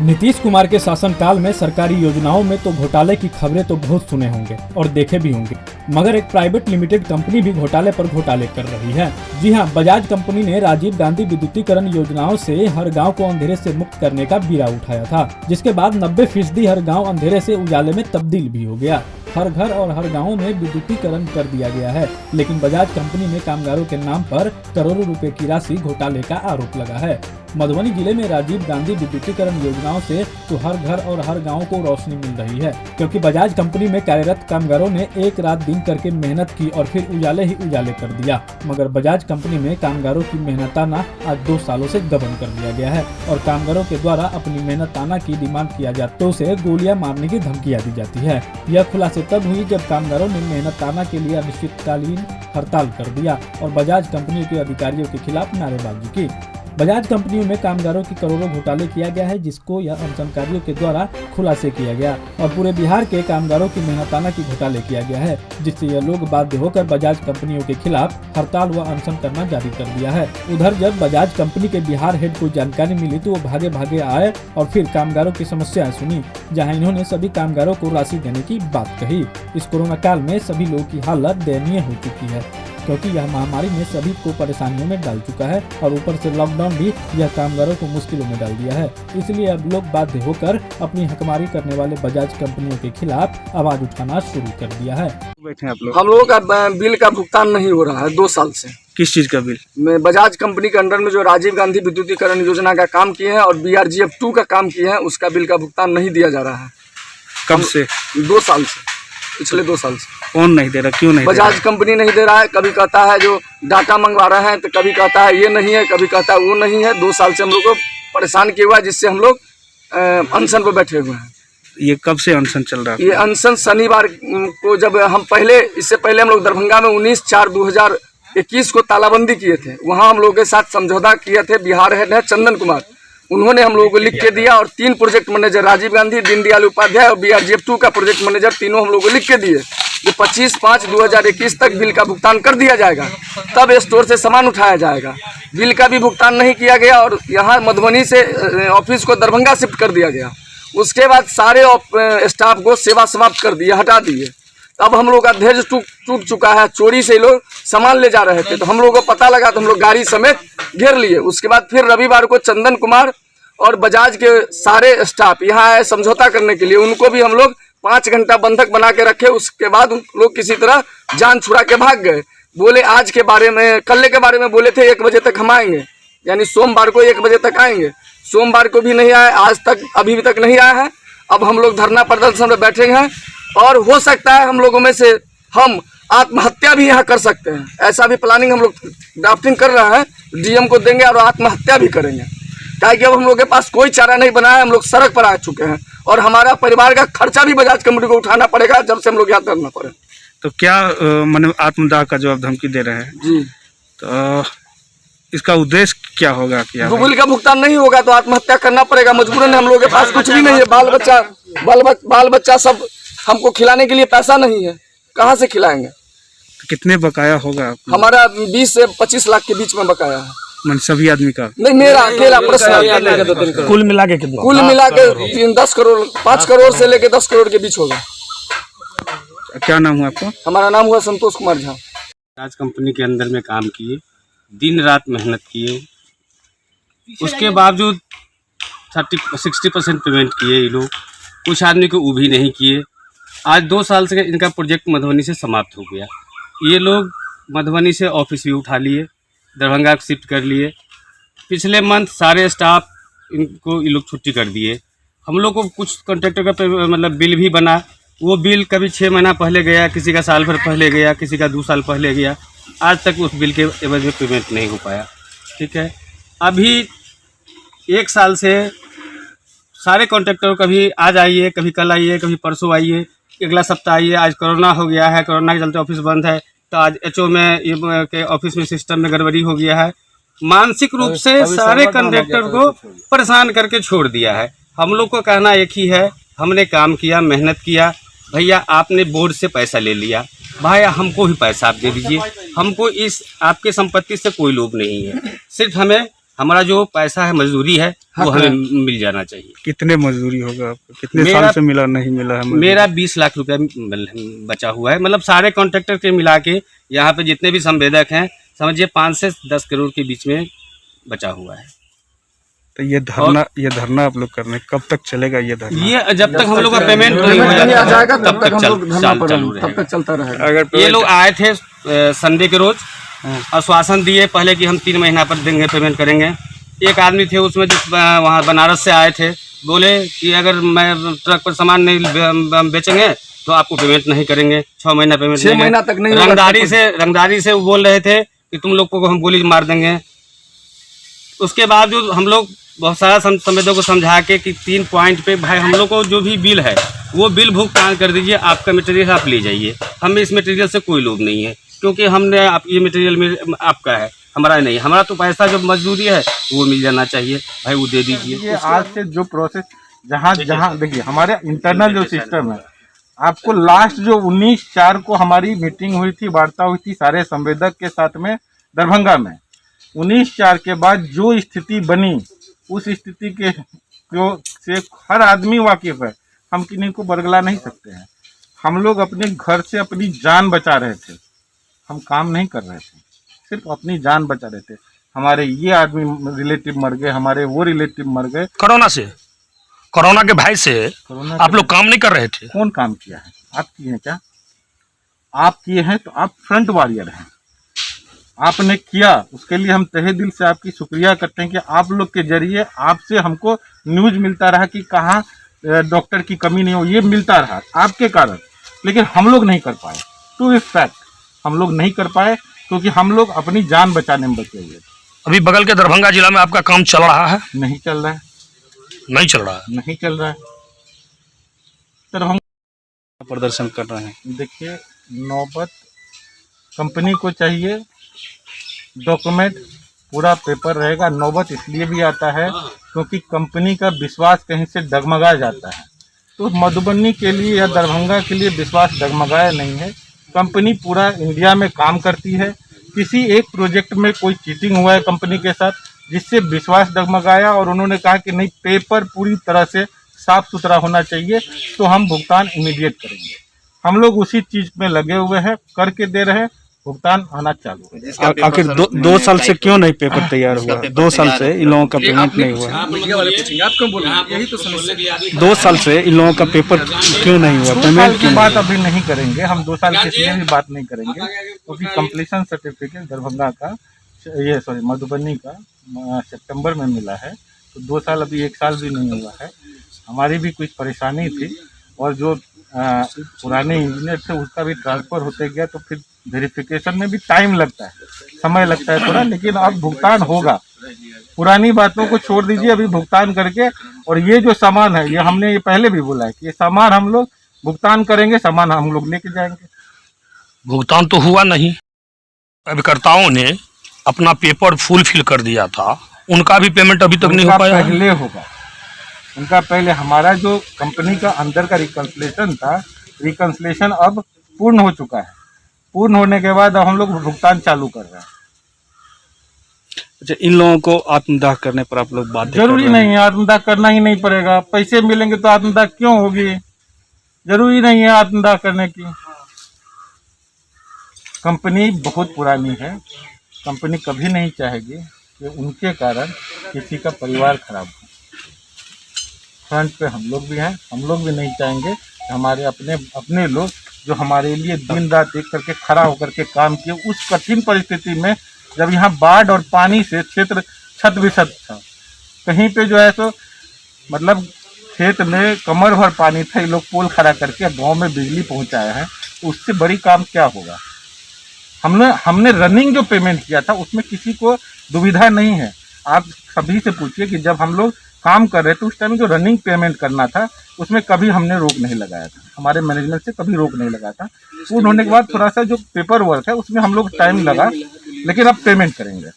नीतीश कुमार के शासनकाल में सरकारी योजनाओं में तो घोटाले की खबरें तो बहुत सुने होंगे और देखे भी होंगे, मगर एक प्राइवेट लिमिटेड कंपनी भी घोटाले पर घोटाले कर रही है। जी हां, बजाज कंपनी ने राजीव गांधी विद्युतीकरण योजनाओं से हर गांव को अंधेरे से मुक्त करने का बीड़ा उठाया था, जिसके बाद 90% हर गाँव अंधेरे से उजाले में तब्दील भी हो गया। हर घर और हर गांव में विद्युतीकरण कर दिया गया है, लेकिन बजाज कंपनी में कामगारों के नाम पर करोड़ों रुपए की राशि घोटाले का आरोप लगा है। मधुबनी जिले में राजीव गांधी विद्युतीकरण योजनाओं से तो हर घर और हर गांव को रोशनी मिल रही है, क्योंकि बजाज कंपनी में कार्यरत कामगारों ने एक रात दिन करके मेहनत की और फिर उजाले ही उजाले कर दिया। मगर बजाज कंपनी में कामगारों की मेहनताना आज 2 सालों से गबन कर दिया गया है और कामगारों के द्वारा अपनी मेहनताना की डिमांड किया जाए तो उसे गोलियां मारने की धमकियां दी जाती है। यह खुलासे तब हुई जब कामगारों ने मेहनताना के लिए अनिश्चितकालीन हड़ताल कर दिया और बजाज कंपनी के अधिकारियों के खिलाफ नारेबाजी की। बजाज कंपनियों में कामगारों की करोड़ों घोटाले किया गया है, जिसको यह अनशनकारियों के द्वारा खुलासे किया गया और पूरे बिहार के कामगारों की मेहनताना की घोटाले किया गया है, जिससे यह लोग बाध्य होकर बजाज कंपनियों के खिलाफ हड़ताल व अनशन करना जारी कर दिया है। उधर जब बजाज कंपनी के बिहार हेड को जानकारी मिली तो वो भागे भागे आए और फिर कामगारों की समस्याएं सुनी, जहाँ इन्होंने सभी कामगारों को राशि देने की बात कही। इस कोरोना काल में सभी लोगों की हालत दयनीय हो चुकी है, क्योंकि यह महामारी ने सभी को परेशानियों में डाल चुका है और ऊपर से लॉकडाउन भी यह कामगारों को मुश्किलों में डाल दिया है। इसलिए अब लोग बाध्य होकर अपनी हकमारी करने वाले बजाज कंपनियों के खिलाफ आवाज उठाना शुरू कर दिया है। बैठे आप लोग? हम लोगों का बिल का भुगतान नहीं हो रहा है 2 साल से। किस चीज का बिल? में बजाज कंपनी के अंडर में जो राजीव गांधी विद्युतीकरण योजना का काम किए हैं और BRGF 2 का काम किए हैं, उसका बिल का भुगतान नहीं दिया जा रहा है। कब से? 2 साल से, पिछले 2 साल से। कौन नहीं दे रहा? क्यों नहीं? बजाज कंपनी नहीं दे रहा है। कभी कहता है जो डाटा मंगवा रहे हैं, तो कभी कहता है ये नहीं है, कभी कहता है वो नहीं है। 2 साल से हम लोग को परेशान किया हुआ है, जिससे हम लोग अनशन पर बैठे हुए हैं। ये कब से अनशन चल रहा है? ये अनशन शनिवार को, जब हम इससे पहले हम लोग दरभंगा में 19/4/2021 को तालाबंदी किए थे, वहाँ हम लोगों के साथ समझौता किए थे। बिहार हेड है चंदन कुमार, उन्होंने हम लोगों को लिख के दिया और 3 प्रोजेक्ट मैनेजर राजीव गांधी, दीनदयाल उपाध्याय और BRGF 2 का प्रोजेक्ट मैनेजर, तीनों हम लोगों को लिख के दिए जो 25/5/2021 तक बिल का भुगतान कर दिया जाएगा, तब स्टोर से सामान उठाया जाएगा। बिल का भी भुगतान नहीं किया गया और यहाँ मधुबनी से ऑफिस को दरभंगा शिफ्ट कर दिया गया। उसके बाद सारे स्टाफ को सेवा समाप्त कर दिए, हटा दिए। अब हम लोग का धैर्य टूट चुका है। चोरी से लोग सामान ले जा रहे थे, तो हम लोगों को पता लगा तो हम लोग गाड़ी समेत घेर लिए। उसके बाद फिर रविवार को चंदन कुमार और बजाज के सारे स्टाफ यहाँ आए समझौता करने के लिए। उनको भी हम लोग 5 घंटा बंधक बना के रखे। उसके बाद उन लोग किसी तरह जान छुड़ा के भाग गए। बोले आज के बारे में, कल के बारे में बोले थे 1 बजे तक हम आएंगे, यानी सोमवार को 1 बजे तक आएंगे। सोमवार को भी नहीं आए, आज तक अभी तक नहीं आया है। अब हम लोग धरना प्रदर्शन में बैठे हैं और हो सकता है हम लोगों में से हम आत्महत्या भी यहाँ कर सकते हैं। ऐसा भी प्लानिंग हम लोग ड्राफ्टिंग कर रहा है, DM को देंगे और आत्महत्या भी करेंगे, ताकि अब हम लोग के पास कोई चारा नहीं बना है। हम लोग सड़क पर आ चुके हैं और हमारा परिवार का खर्चा भी बजाज कंपनी को उठाना पड़ेगा जब से हम लोग यहाँ करना पड़े। तो क्या मतलब आत्मदाह का जवाब धमकी दे रहे हैं जी? तो इसका उद्देश्य क्या होगा? क्या बिल का भुगतान नहीं होगा तो आत्महत्या करना पड़ेगा। मजबूरन हम लोग के पास कुछ भी नहीं है। बाल बच्चा सब, हमको खिलाने के लिए पैसा नहीं है, कहाँ से खिलाएंगे? तो कितने बकाया होगा? हमारा 20 से 25 लाख के बीच में बकाया है। मन सभी आदमी का नहीं, मेरा अकेला पर्सनल। कुल मिला के कितना? कुल मिला के 10 करोड़, 5 करोड़ से लेके 10 करोड़ के बीच होगा। क्या नाम हुआ आपका? हमारा नाम हुआ संतोष कुमार झा। बजाज कंपनी के अंदर में काम किए, दिन रात मेहनत किए, उसके बावजूद 60% पेमेंट किए ये लोग। कुछ आदमी को वो भी नहीं किए। आज 2 साल से इनका प्रोजेक्ट मधुबनी से समाप्त हो गया। ये लोग मधुबनी से ऑफिस भी उठा लिए, दरभंगा शिफ्ट कर लिए। पिछले मंथ सारे स्टाफ इनको ये लोग छुट्टी कर दिए। हम लोग को कुछ कॉन्ट्रैक्टर का मतलब बिल भी बना, वो बिल कभी 6 महीना पहले गया, किसी का साल भर पहले गया, किसी का 2 साल पहले गया। आज तक उस बिल के एवज में पेमेंट नहीं हो पाया। ठीक है, अभी 1 साल से सारे कॉन्ट्रैक्टर कभी आज आइए, कभी कल आइए, कभी परसों आइए, अगला सप्ताह आइए। आज कोरोना हो गया है, कोरोना के चलते ऑफिस बंद है, तो आज HO में के ऑफिस में सिस्टम में गड़बड़ी हो गया है। मानसिक रूप से सारे कॉन्ट्रैक्टर को परेशान करके छोड़ दिया है। हम लोग को कहना एक ही है, हमने काम किया, मेहनत किया, भैया आपने बोर्ड से पैसा ले लिया, भाई हमको भी पैसा आप दे दीजिए। हमको इस आपके संपत्ति से कोई लोभ नहीं है, सिर्फ हमें हमारा जो पैसा है, मजदूरी है, वो हाँ, हमें मिल जाना चाहिए। कितने मजदूरी होगा आपको, कितने मेरा- साल से मिला नहीं मिला है मजदूरी? मेरा 20 लाख रुपया बचा हुआ है। मतलब सारे कॉन्ट्रैक्टर के मिला के यहाँ पे जितने भी संवेदक हैं, समझिए 5 से 10 करोड़ के बीच में बचा हुआ है। तो ये धरना आप लोग करने कब तक चलेगा ये धरना? ये जब तक हम लोग का पेमेंट नहीं हो नहीं आ जाएगा जाता तब तक हम लोग धरना चालू पर तब रहेगा। तक चलता रहेगा। अगर ये लोग आए थे संडे के रोज, आश्वासन दिए पहले कि हम 3 महीना पर देंगे, पेमेंट करेंगे। एक आदमी थे उसमें जो वहाँ बनारस से आए थे, बोले कि अगर मैं ट्रक पर सामान नहीं बेचेंगे तो आपको पेमेंट नहीं करेंगे, 6 महीना पेमेंट 6 महीना तक नहीं होगा। रंगदारी से वो बोल रहे थे कि तुम लोग को हम गोली मार देंगे। उसके बावजूद हम लोग बहुत सारा संवेदकों को समझा के कि 3 पॉइंट पे भाई हम लोग को जो भी बिल है वो बिल भुगतान कर दीजिए, आपका मटेरियल आप ले जाइए, हमें इस मटेरियल से कोई लोभ नहीं है, क्योंकि हमने आप ये मटेरियल में आपका है, हमारा नहीं, हमारा तो पैसा जो मजदूरी है वो मिल जाना चाहिए, भाई वो दे दीजिए। ये आज से जो प्रोसेस जहाँ देखिए हमारे इंटरनल जो सिस्टम है, आपको लास्ट जो 19/4 को हमारी मीटिंग हुई थी, वार्ता हुई थी सारे संवेदक के साथ में दरभंगा में। 19/4 के बाद जो स्थिति बनी, उस स्थिति के से हर आदमी वाकिफ है, हम किन्हीं को बरगला नहीं सकते हैं। हम लोग अपने घर से अपनी जान बचा रहे थे, हम काम नहीं कर रहे थे, सिर्फ अपनी जान बचा रहे थे। हमारे ये आदमी रिलेटिव मर गए, हमारे वो रिलेटिव मर गए कोरोना के भय से कोरोना आप लोग काम नहीं कर रहे थे। कौन काम किया है? आप किए हैं क्या? आप किए हैं तो आप फ्रंट वॉरियर हैं, आपने किया, उसके लिए हम तहे दिल से आपकी शुक्रिया करते हैं कि आप लोग के जरिए आपसे हमको न्यूज मिलता रहा कि कहाँ डॉक्टर की कमी नहीं हो, ये मिलता रहा आपके कारण, लेकिन हम लोग नहीं कर पाए। टू इस फैक्ट हम लोग नहीं कर पाए क्योंकि हम लोग अपनी जान बचाने में बचे हुए थे। अभी बगल के दरभंगा जिला में आपका काम चल रहा है? नहीं चल रहा है, नहीं चल रहा है। नहीं चल रहा है। दरभंगा प्रदर्शन कर रहे हैं। देखिए, नौबत कंपनी को चाहिए डॉक्यूमेंट पूरा पेपर रहेगा। नौबत इसलिए भी आता है क्योंकि कंपनी का विश्वास कहीं से डगमगा जाता है, तो मधुबनी के लिए या दरभंगा के लिए विश्वास डगमगाया नहीं है। कंपनी पूरा इंडिया में काम करती है, किसी एक प्रोजेक्ट में कोई चीटिंग हुआ है कंपनी के साथ जिससे विश्वास डगमगाया और उन्होंने कहा कि नहीं, पेपर पूरी तरह से साफ सुथरा होना चाहिए, तो हम भुगतान इमीडिएट करेंगे। हम लोग उसी चीज़ में लगे हुए हैं, करके दे रहे हैं, भुगतान आना चालू है। आखिर 2 साल से क्यों नहीं पेपर तैयार हुआ? 2 साल से इन लोगों का पेमेंट नहीं हुआ। आप क्यों बोल रहे हैं? यही तो समस्या है। 2 साल से इन लोगों का पेपर क्यों नहीं हुआ? 2 साल की बात अभी नहीं करेंगे हम, 2 साल की इसलिए भी बात नहीं करेंगे क्योंकि कंप्लीशन सर्टिफिकेट दरभंगा का, ये मधुबनी का सितंबर में मिला है, तो 2 साल अभी 1 साल भी नहीं हुआ है। हमारी भी कुछ परेशानी थी और जो पुराने इंजीनियर थे उसका भी ट्रांसफ़र होते गया, तो फिर वेरिफिकेशन में भी टाइम लगता है, समय लगता है थोड़ा, लेकिन अब भुगतान होगा। पुरानी बातों को छोड़ दीजिए, अभी भुगतान करके, और ये जो सामान है, ये हमने ये पहले भी बोला है कि ये सामान हम लोग भुगतान करेंगे, सामान हम लोग लेके जाएंगे। भुगतान तो हुआ नहीं। अभिकर्ताओं ने अपना पेपर फुलफिल कर दिया था, उनका भी पेमेंट अभी तक नहीं हो पाया है। पहले होगा उनका, पहले हमारा जो कंपनी का अंदर का रिकन्सलेशन था, रिकन्सलेशन अब पूर्ण हो चुका है। पूर्ण होने के बाद अब हम लोग भुगतान चालू कर रहे हैं। अच्छा, इन लोगों को आत्मदाह करने पर आप लोग बाध्य जरूरी नहीं है, आत्मदाह करना ही नहीं पड़ेगा। पैसे मिलेंगे तो आत्मदाह क्यों होगी? जरूरी नहीं है आत्मदाह करने की। कंपनी बहुत पुरानी है, कंपनी कभी नहीं चाहेगी कि उनके कारण किसी का परिवार खराब हो। फ्रंट पे हम लोग भी हैं, हम लोग भी नहीं चाहेंगे कि हमारे अपने लोग जो हमारे लिए दिन रात एक करके खड़ा होकर के काम किए, उस कठिन परिस्थिति में जब यहाँ बाढ़ और पानी से क्षेत्र छत विछत था, कहीं पे जो है तो मतलब खेत में कमर भर पानी था, ये लोग पोल खड़ा करके गांव में बिजली पहुंचाया है, तो उससे बड़ी काम क्या होगा? हमने रनिंग जो पेमेंट किया था उसमें किसी को दुविधा नहीं है। आप सभी से पूछिए कि जब हम लोग काम कर रहे थे उस टाइम जो रनिंग पेमेंट करना था उसमें कभी हमने रोक नहीं लगाया था, हमारे मैनेजमेंट से कभी रोक नहीं लगाया था। पूर्ण होने के बाद थोड़ा सा जो पेपर वर्क है उसमें हम लोग टाइम लगा, लेकिन अब पेमेंट करेंगे।